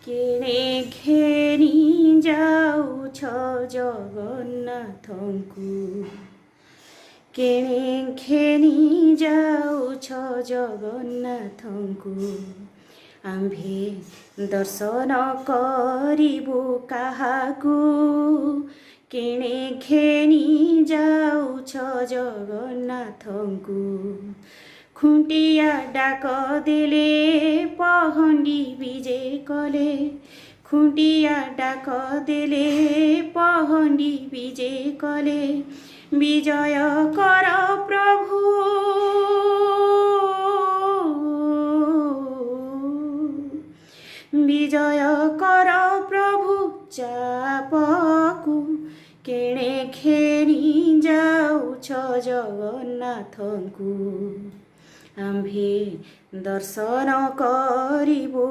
କେଣେ ଘେନି ଯାଉଛ ଜଗନ୍ନାଥଙ୍କୁ କେଣେ ଘେନି ଯାଉଛ ଜଗନ୍ନାଥଙ୍କୁ ଆମ୍ଭେ ଦର୍ଶନ କରିବୁ କାହାକୁ କେଣେ ଘେନି ଯାଉଛ ଜଗନ୍ନାଥଙ୍କୁ খুঁটিয়া ডাক দিলে পহণ্ডি বিজে কলে খুঁটিয়া ডাক দিলে পহণ্ডি বিজে কলে বিজয় কর প্রভু বিজয় কর প্রভু চাপকু কেণে ঘেনি যাউছ জগন্নাথଙ୍କୁ ଆମ୍ଭେ ଦର୍ଶନ କରିବୁ